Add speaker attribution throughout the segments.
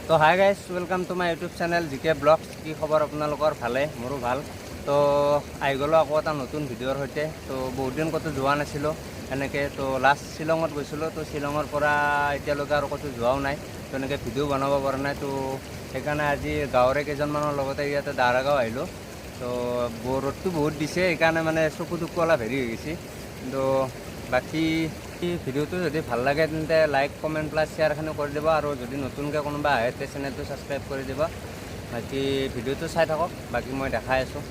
Speaker 1: তো hi guys, welcome to my YouTube channel জিকে blogs. কি খবৰ আপোনালোকৰ? ভালে, মোৰো ভাল। তো আহি গ'লোঁ আকৌ এটা নতুন ভিডিঅ'ৰ সৈতে। তো বহুত দিন ক'তো যোৱা নাছিলোঁ এনেকৈ। তো লাষ্ট শ্বিলঙত গৈছিলোঁ। তো শ্বিলঙৰ পৰা এতিয়ালৈকে আৰু ক'তো যোৱাও নাই। তো এনেকৈ ভিডিঅ' বনাব পৰা নাই। তো সেইকাৰণে আজি গাঁৱৰে কেইজনমানৰ লগতে ইয়াতে দাৰাগাঁও আহিলোঁ। তো ৰ'দটো বহুত দিছে, সেইকাৰণে মানে চকু টকু অলপ হেৰি হৈ গৈছে। কিন্তু বাকী ভিডিঅ'টো যদি ভাল লাগে তেন্তে লাইক কমেণ্ট প্লাছ শ্বেয়াৰখিনি কৰি দিব, আৰু যদি নতুনকৈ কোনোবা আহে তে চেনেলটো ছাবস্ক্ৰাইব কৰি দিব। বাকী ভিডিঅ'টো চাই থাকক, বাকী মই দেখাই আছোঁ।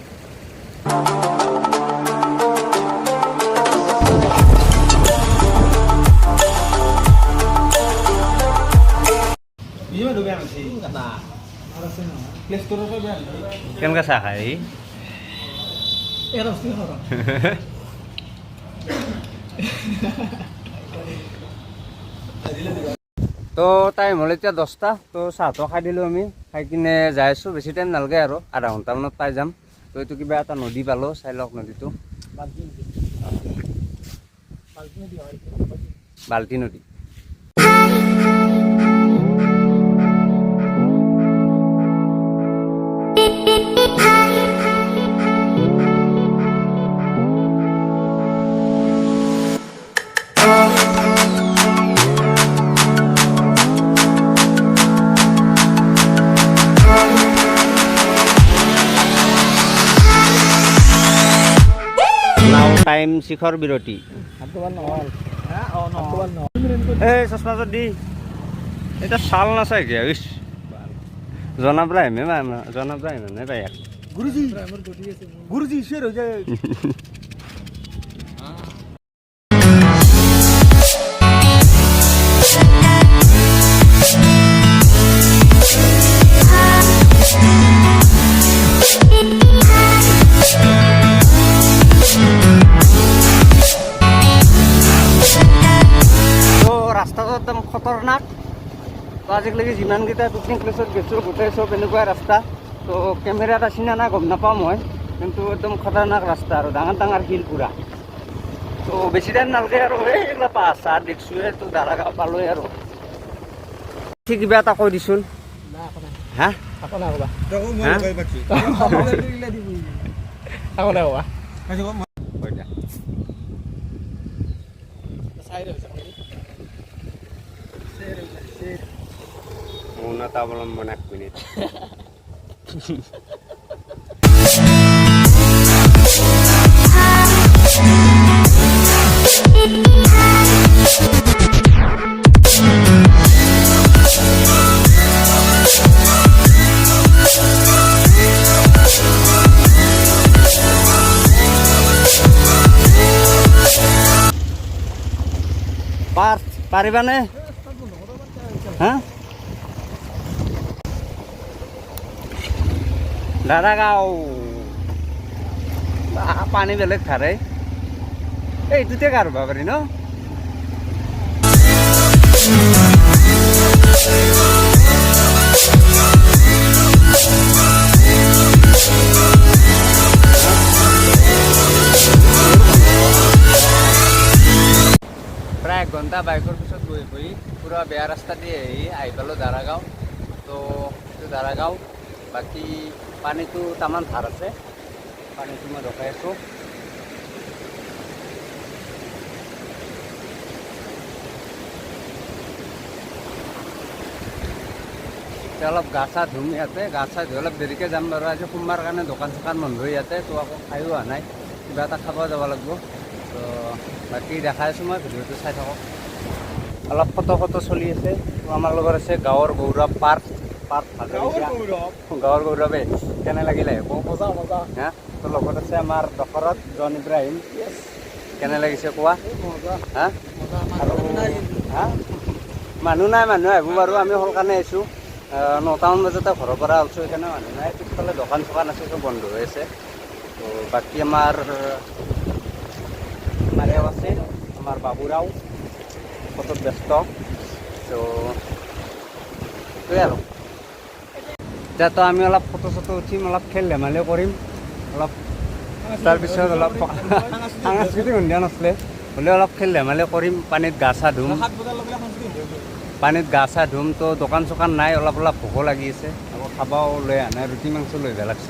Speaker 1: কেনেকৈ চাহ খাই তো টাইম হ'ল এতিয়া 10টা। তো চাহটো খাই দিলোঁ আমি, খাই কিনে যাই আছোঁ। বেছি টাইম নালাগে আৰু আধা ঘণ্টামানত পাই যাম। তো এইটো কিবা এটা নদী পালোঁ, চাই লওক নদীটো। বাল্টি নদী। টাইম শিখৰ বিৰতি। এই চশমাযোৰ দি এতিয়া চাল নাচাই কিয় জনাব আহিমে জনাব আহিমে পাই গুৰুজী গুৰুজী শ্বেৰ হৈ যায়। ৰাস্তাটো একদম খতৰনাক। তো আজিলৈকে যিমানকেইটা পিকনিক প্লেচত গৈছোঁ গোটেই চব এনেকুৱা ৰাস্তা। তো কেমেৰাত আছে নে নাই গম নাপাওঁ মই, কিন্তু একদম খতৰনাক ৰাস্তা আৰু ডাঙৰ ডাঙৰ শিল পুৰা। তো বেছি টাইম নালাগে আৰু এইবিলাক পাহাৰ চাহাৰ দেখিছোঁহে। তো দাৰাগাঁও পালোঁৱে আৰু। ঠিক কিবা এটা কৈ দিছোন। হা মৌনতা অৱলম্বন 1 মিনিট। পাৰিবানে? হা দাৰাগাঁও পানী বেলেগ ধাৰে এইটোতে কাঢ়িব পাৰি ন? প্ৰায় 1 ঘণ্টা বাইকৰ পিছত গৈ গৈ পুৰা বেয়া ৰাস্তা দি আহি পালোঁ দাৰাগাঁও। তো এইটো দাৰাগাঁও। বাকী পানীটো তামান ধাৰ আছে, পানীটো মই ৰখাই আছোঁ। এতিয়া অলপ গা চা ধুম ইয়াতে, গা চা ধুই অলপ দেৰিকৈ যাম বাৰু। আজি সোমবাৰ কাৰণে দোকান চোকান বন্ধ ইয়াতে। তো আকৌ খায়ো অহা নাই, কিবা এটা খাব যাব লাগিব। তো বাকী দেখাই আছোঁ মই, ভিডিঅ'টো চাই থাকক। অলপ ফটো চলি আছে। তো আমাৰ লগত আছে গাঁৱৰ গৌৰৱ পাৰ্ক গাঁৱৰ গৌৰৱে। কেনে লাগিলে হা? তো লগত আছে আমাৰ দশৰথ জন ইব্ৰাহিম। কেনে লাগিছে কোৱা? হা আৰু হা মানুহ নাই, মানুহ আহিব বাৰু। আমি সোনকালে আহিছোঁ, 9টামান বজাতে ঘৰৰ পৰা ওলাইছোঁ, সেইকাৰণে মানুহ নাই। পিছফালে দোকান চোকান আছে, চব বন্ধ হৈ আছে। তো বাকী আমাৰ এও আছে, আমাৰ বাবুৰাও ফটোত ব্যস্ত। তো সেইটোৱে আৰু। এতিয়া তো আমি অলপ ফটো চটো উঠিম, অলপ খেল ধেমালিও কৰিম, অলপ তাৰপিছত অলপ সাংস্কৃতিক সন্ধিয়া নাছিলে হ'লেও অলপ খেল ধেমালি কৰিম, পানীত গা চা ধুম। পানীত গা চা ধুম। তো দোকান চোকান নাই, অলপ অলপ ভোকো লাগি আছে। আকৌ খাবাও লৈ আহা নাই, ৰুটি মাংস লৈ আহিব লাগছে।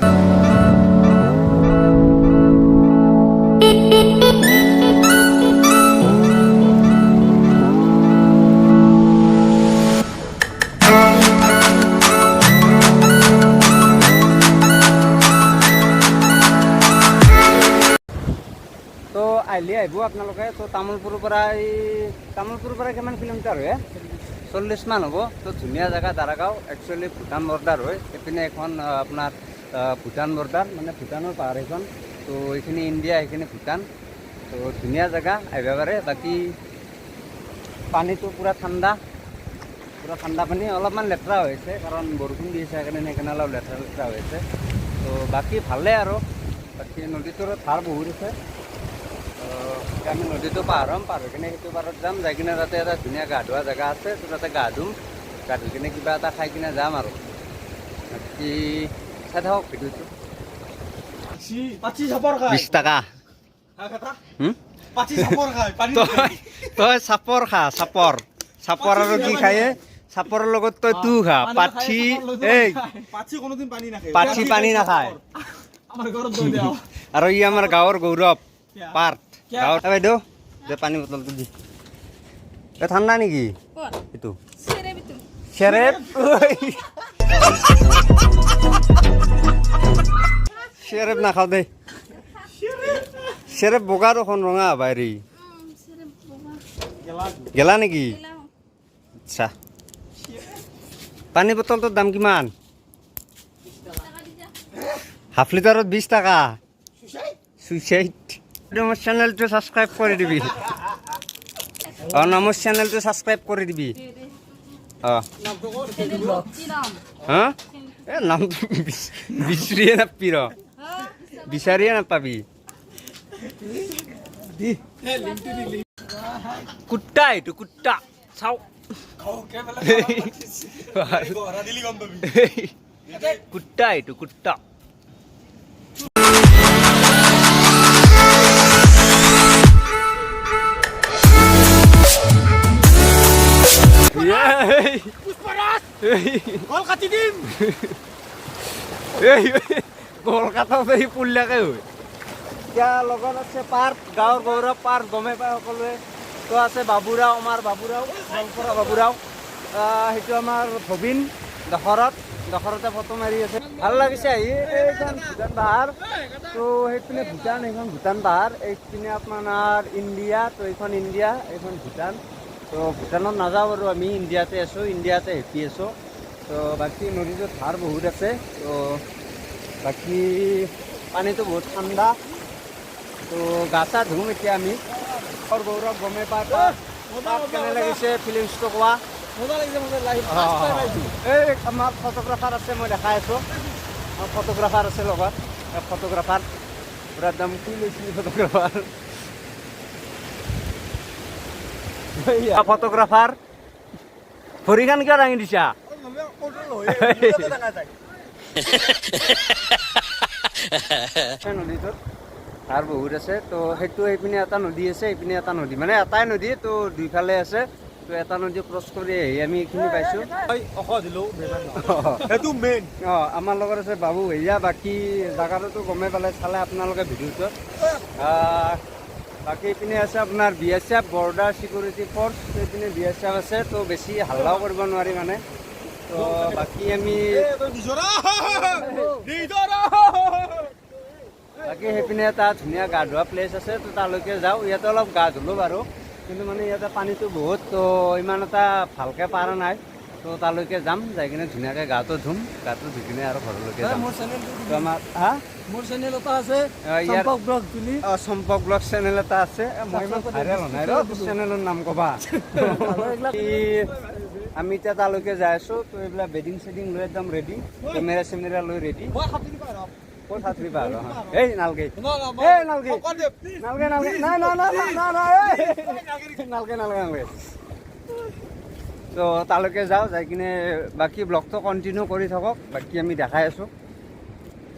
Speaker 1: তো আহিলে আহিব আপোনালোকে। তো তামোলপুৰৰ পৰা কিমান কিলোমিটাৰ হয়? 40 মান হ'ব। তো ধুনীয়া জেগা দাৰাগাঁও, একচুৱেলি ভূটান বৰ্ডাৰ হয়। এইপিনে এখন আপোনাৰ ভূটান বৰ্ডাৰ, মানে ভূটানৰ পাহাৰ এখন। তো এইখিনি ইণ্ডিয়া, এইখিনি ভূটান। তো ধুনীয়া জেগা, আহিব পাৰে। বাকী পানীটো পূৰা ঠাণ্ডা পানী। অলপমান লেতেৰা হৈছে কাৰণ বৰষুণ দি আছে, সেইকাৰণে অলপ লেতেৰা হৈছে। তো বাকী ভালে আৰু। বাকী নদীটোৰ ধাৰ বহুত আছে। আমি নদীটো পাৰ হৈ কিনে সেইটো পাৰত যাম। যাই কিনে তাতে এটা ধুনীয়া গা ধোৱা জেগা আছে। তো তাতে গা ধুম, গা ধুই কিনে কিবা এটা খাই কিনে যাম আৰু। বাকী চাই থাকক ভিডিঅ'টো। 20 টাকা। তই চাপৰ খা, চাপৰ আৰু কি খায়ে? চাপৰৰ লগত তই তো খা। পাছি পানী নাখায়। আৰু ই আমাৰ গাঁৱৰ গৌৰৱ পাৰ্ট। গাঁৱৰ বাইদেউ যে পানী বটলটো দি। ঠাণ্ডা নেকি এইটো? চেৰেপ চেৰেপ নাখাওঁ দেই। চেৰেপ বগা দেখোন, ৰঙা বাইৰি গেলা নেকি? আচ্ছা, পানী বটলটোৰ দাম কিমান? হাফ লিটাৰত 20 টাকা। সুইচাইড। মোৰ চেনেলটো ছাবস্ক্ৰাইব কৰি দিবি। মোৰ চেনেলটো ছাবস্ক্ৰাইব কৰি দিবি। হা নামটো বিচাৰিয়ে নাপাবি। কুত্তা, এইটো কুত্তা চাও। কুত্তা, এইটো কুত্তা। কলকাতাত এই পুল্যাকে হয়। এতিয়া লগত আছে পাৰ্ক, গাঁৱৰ গৌৰৱ পাৰ্ক, গমে পায় সকলোৱে। তো আছে বাবুৰাও, আমাৰ বাবুৰাও, গোৱালপাৰা বাবুৰাও। সেইটো আমাৰ ভবিন দশৰথে ফটো মাৰি আছে। ভাল লাগিছে আহি। এইখন ভূটান পাহাৰ। তো সেইপিনে ভূটান, এইখন ভূটান পাহাৰ। এইপিনে আপোনাৰ ইণ্ডিয়া। তো এইখন ইণ্ডিয়া, এইখন ভূটান। তো ভূটানত নাযাওঁ বাৰু, আমি ইণ্ডিয়াতে আছোঁ, ইণ্ডিয়াতে হেপি আছোঁ। তো বাকী নদীটোত ধাৰ বহুত আছে। তো বাকী পানীটো বহুত ঠাণ্ডা। তো গা চা ধুম এতিয়া আমি। গৌৰৱ গমে পায় কেনে লাগিছে ফিলিংছটো কোৱা। এই আমাৰ ফটোগ্ৰাফাৰ আছে, মই দেখাই আছোঁ। আমাৰ ফটোগ্ৰাফাৰ আছে লগত। ফটোগ্ৰাফাৰ পুৰা একদম কি লৈছিলোঁ ফটোগ্ৰাফাৰ। ফটোগ্ৰাফাৰ ভৰিখন কিয় দাঙি দিছা? নদীটোত ধাৰ বহুত আছে। তো সেইটো এইপিনে এটা নদী আছে, এইপিনে এটা নদী, মানে এটাই নদী। তো দুইফালে আছে। তো এটা নদী ক্ৰছ কৰি আহি আমি এইখিনি পাইছোঁ। আমাৰ লগত আছে বাবু ভৈয়া। বাকী জেগাটোতো গমেই পালে, চালে আপোনালোকে ভিডিঅ'টো। বাকী এইপিনে আছে আপোনাৰ BSF, বৰ্ডাৰ ছিকিউৰিটি ফ'ৰ্চ। এইপিনে BSF আছে। তো বেছি হাল্লাও কৰিব নোৱাৰি মানে। তো বাকী আমি সেইপিনে এটা ধুনীয়া গা ধোৱা প্লেচ আছে। তো তালৈকে যাওঁ। ইয়াতে অলপ গা ধুলোঁ বাৰু, কিন্তু মানে ইয়াতে পানীটো বহুত। তো ইমান এটা ভালকৈ পাৰা নাই। তো তালৈকে যাম, যাই কিনে ধুনীয়াকৈ গাটো ধুম। গাটো ধুই কিনে আৰু ঘৰলৈকে যাম। তো আমাৰ
Speaker 2: মোৰ চেনেল এটা আছে,
Speaker 1: চম্পক ব্লগ চেনেল এটা আছে। মই ইমান ভাইৰেল হোৱা নাই ৰ, চেনেলৰ নাম ক'বা। আমি এতিয়া তালৈকে যাই আছোঁ। তো এইবিলাক বেডিং চেডিং লৈ একদম ৰেডি, কেমেৰা চেমেৰা লৈ ৰেডি। ক'ত সাঁতুৰি পাৰ? এই নালগে, নালগে। তো তালৈকে যাওঁ, যাই কিনে বাকী ব্লগটো কণ্টিনিউ কৰি থাকক। বাকী আমি দেখাই আছোঁ।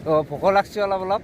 Speaker 1: তো ভোক লাগছে অলপ।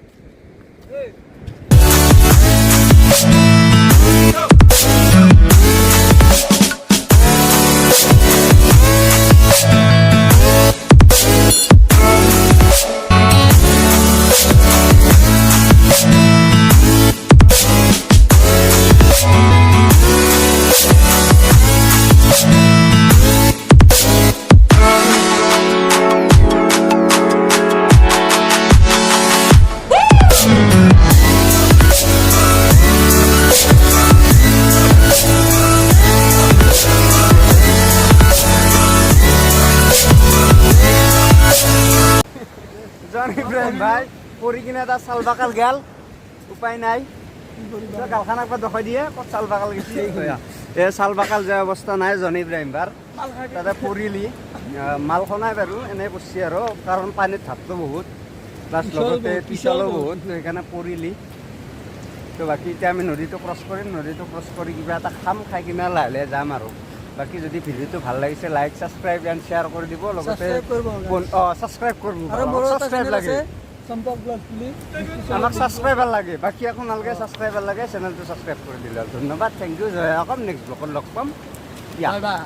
Speaker 3: জন ইব্ৰাহিম ভাই পৰি কিনে এটা চাল বাকাল গেল উপায় নাই গালখান একবাৰ দেখাই দিয়ে ক'ত চাল বাকাল গেছি এই চাল বাকাল যে অৱস্থা নাই জন ইব্ৰাহিম ভাৰ তাতে পৰিলি মাল খনাই বাৰু এনেই কৰিছে আৰু কাৰণ পানীত ঢাপটো বহুত প্লাছ লগতে পিছলো বহুত সেইকাৰণে পৰিলি তো বাকী এতিয়া আমি নদীটো ক্ৰছ কৰিম নদীটো ক্ৰছ কৰি কিবা এটা খাম খাই কিনে লাহে লাহে যাম আৰু বাকী যদি ভিডিঅ'টো ভাল লাগিছে লাইক ছাবস্ক্ৰাইব এণ্ড শ্বেয়াৰ কৰি দিব লগতে ছাবস্ক্ৰাইব কৰিব
Speaker 2: আৰু মোৰ এটা
Speaker 3: ছাবস্ক্ৰাইব
Speaker 2: চেনেল
Speaker 3: লাগে
Speaker 2: আছে চম্পক ব্লগ বুলি
Speaker 3: আমাক ছাবস্ক্ৰাইবাৰ লাগে বাকী একো নালাগে ছাবস্ক্ৰাইবাৰ লাগে চেনেলটো ছাবস্ক্ৰাইব কৰি দিলে ধন্যবাদ থেংক ইউ জয় অকম নেক্সট ব্লগত লগ পাম
Speaker 2: বাই বাই